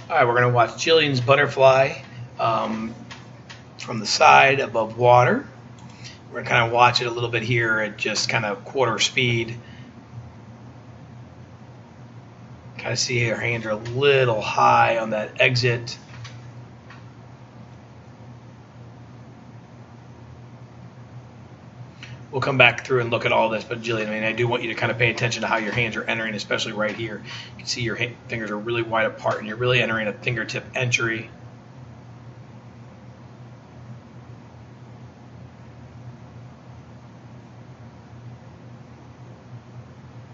All right, we're going to watch Jillian's butterfly from the side above water. We're going to kind of watch it a little bit here at just kind of quarter speed. Kind of see her hands are a little high on that exit. We'll come back through and look at all this, but Jillian, I mean, I do want you to kind of pay attention to how your hands are entering, especially right here. You can see your fingers are really wide apart, and you're really entering a fingertip entry.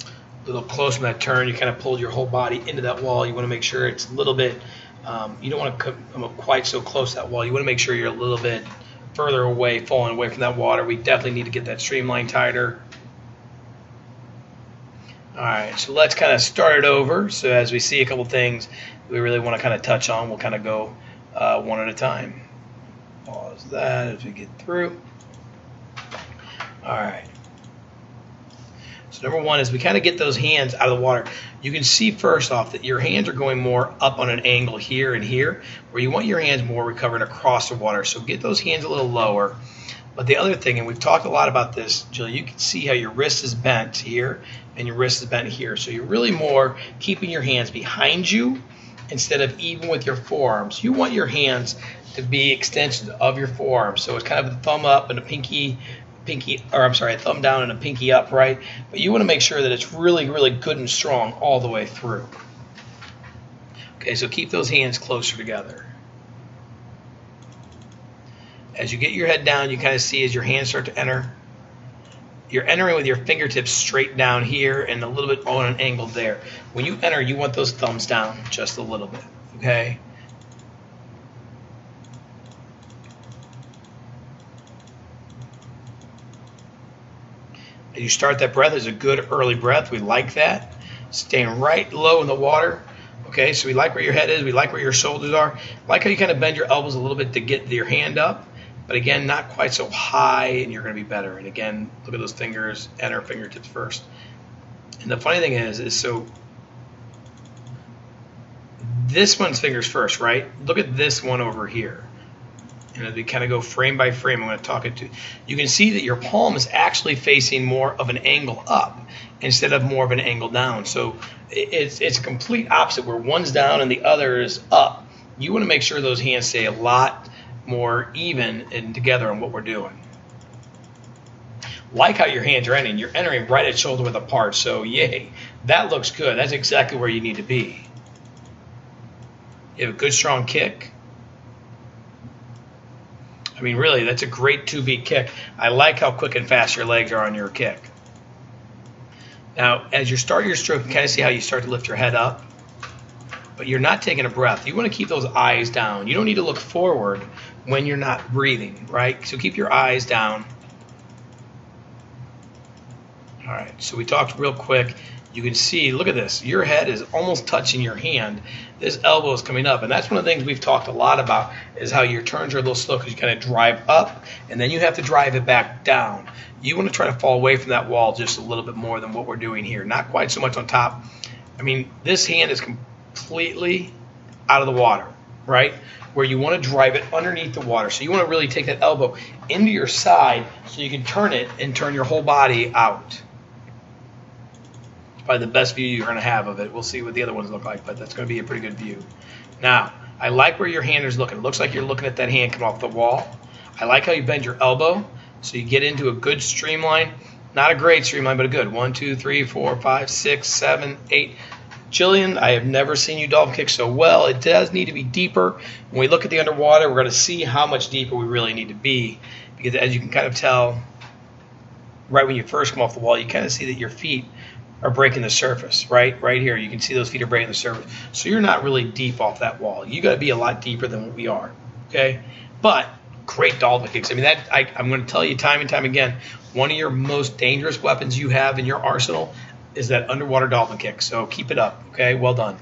A little close from that turn, you kind of pulled your whole body into that wall. You want to make sure it's a little bit, you don't want to come quite so close to that wall. You want to make sure you're a little bit further away, falling away from that water. We definitely need to get that streamline tighter. All right, so let's kind of start it over. So as we see a couple things we really want to kind of touch on, we'll kind of go one at a time. Pause that as we get through. All right. So number one is we kind of get those hands out of the water. You can see first off that your hands are going more up on an angle here and here, where you want your hands more recovered across the water. So get those hands a little lower. But the other thing, and we've talked a lot about this, Jill, you can see how your wrist is bent here and your wrist is bent here. So you're really more keeping your hands behind you instead of even with your forearms. You want your hands to be extensions of your forearms. So it's kind of a thumb up and a a thumb down and a pinky up, right? But you want to make sure that it's really, really good and strong all the way through. Okay, so keep those hands closer together. As you get your head down, you kind of see as your hands start to enter, you're entering with your fingertips straight down here and a little bit on an angle there. When you enter, you want those thumbs down just a little bit, okay? As you start that breath, is a good early breath. We like that. Staying right low in the water. Okay, so we like where your head is. We like where your shoulders are. Like how you kind of bend your elbows a little bit to get your hand up. But again, not quite so high, and you're going to be better. And again, look at those fingers. Enter fingertips first. And the funny thing is so this one's fingers first, right? Look at this one over here. And as we kind of go frame by frame, I'm going to talk it to you can see that your palm is actually facing more of an angle up instead of more of an angle down. So it's a complete opposite where one's down and the other is up. You want to make sure those hands stay a lot more even and together on what we're doing. Like how your hands are entering. You're entering right at shoulder width apart. So yay, that looks good. That's exactly where you need to be. You have a good strong kick. I mean, really, that's a great 2-beat kick. I like how quick and fast your legs are on your kick. Now, as you start your stroke, you kind of see how you start to lift your head up, but you're not taking a breath. You want to keep those eyes down. You don't need to look forward when you're not breathing, right? So keep your eyes down. All right, so we talked real quick. You can see, look at this. Your head is almost touching your hand. This elbow is coming up. And that's one of the things we've talked a lot about is how your turns are a little slow because you kind of drive up and then you have to drive it back down. You want to try to fall away from that wall just a little bit more than what we're doing here. Not quite so much on top. I mean, this hand is completely out of the water, right? Where you want to drive it underneath the water. So you want to really take that elbow into your side so you can turn it and turn your whole body out. Probably the best view you're going to have of it. We'll see what the other ones look like, but that's going to be a pretty good view. Now, I like where your hand is looking. It looks like you're looking at that hand come off the wall. I like how you bend your elbow so you get into a good streamline. Not a great streamline, but a good. 1, 2, 3, 4, 5, 6, 7, 8. Jillian, I have never seen you dolphin kick so well. It does need to be deeper. When we look at the underwater, we're going to see how much deeper we really need to be. Because as you can kind of tell, right when you first come off the wall, you kind of see that your feet are breaking the surface, right? Right here, you can see those feet are breaking the surface. So you're not really deep off that wall. You got to be a lot deeper than what we are, okay? But great dolphin kicks. I mean, I'm going to tell you time and time again, one of your most dangerous weapons you have in your arsenal is that underwater dolphin kick. So keep it up, okay? Well done.